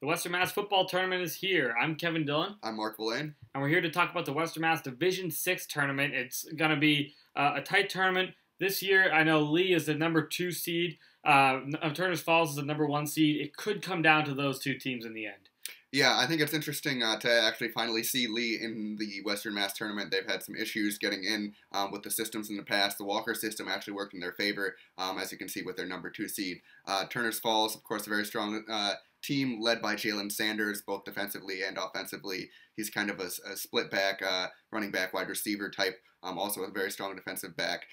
The Western Mass football tournament is here. I'm Kevin Dillon. I'm Mark Volain. And we're here to talk about the Western Mass Division 6 tournament. It's going to be a tight tournament. This year, I know Lee is the number 2 seed. Turner's Falls is the number 1 seed. It could come down to those two teams in the end. Yeah, I think it's interesting to actually finally see Lee in the Western Mass tournament. They've had some issues getting in with the systems in the past. The Walker system actually worked in their favor, as you can see with their number 2 seed. Turner's Falls, of course, a very strong team led by Jalen Sanders, both defensively and offensively. He's kind of a split back, running back, wide receiver type, also a very strong defensive back.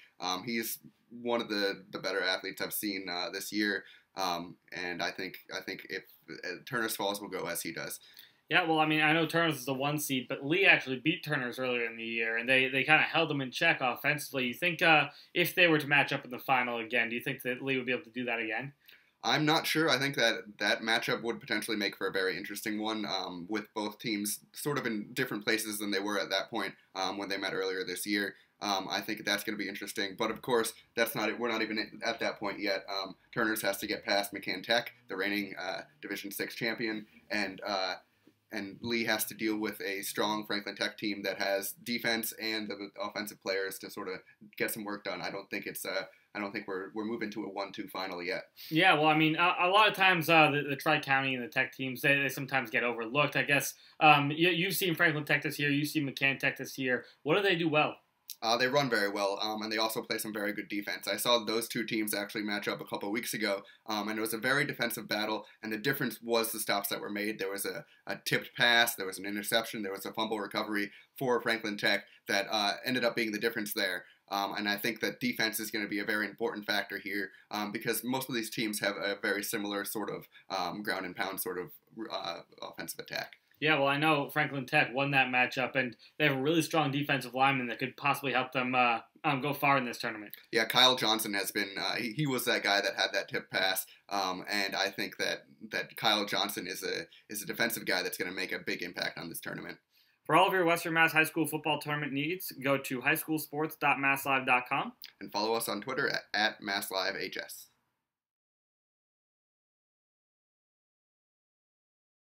He's one of the better athletes I've seen this year. And I think if Turner's Falls will go as he does. Yeah, well, I mean, I know Turner's is the 1 seed, but Lee actually beat Turner's earlier in the year, and they kind of held them in check offensively. You think if they were to match up in the final again, do you think that Lee would be able to do that again? I'm not sure. I think that matchup would potentially make for a very interesting one, with both teams sort of in different places than they were at that point when they met earlier this year. I think that's going to be interesting. But, of course, that's not it. We're not even at that point yet. Turner's has to get past McCann Tech, the reigning Division 6 champion, and Lee has to deal with a strong Franklin Tech team that has defense and the offensive players to sort of get some work done. I don't think we're moving to a 1-2 final yet. Yeah, well, I mean, a lot of times the Tri-County and the Tech teams, they sometimes get overlooked. I guess you've seen Franklin Tech this year. You've seen McCann Tech this year. What do they do well? They run very well, and they also play some very good defense. I saw those two teams actually match up a couple of weeks ago, and it was a very defensive battle, and the difference was the stops that were made. There was a tipped pass, there was an interception, there was a fumble recovery for Franklin Tech that ended up being the difference there. And I think that defense is going to be a very important factor here because most of these teams have a very similar sort of ground and pound sort of offensive attack. Yeah, well, I know Franklin Tech won that matchup, and they have a really strong defensive lineman that could possibly help them go far in this tournament. Yeah, Kyle Johnson has been he was that guy that had that tip pass, and I think that Kyle Johnson is a defensive guy that's going to make a big impact on this tournament. For all of your Western Mass High School football tournament needs, go to highschoolsports.masslive.com. And follow us on Twitter at MassLive&apos.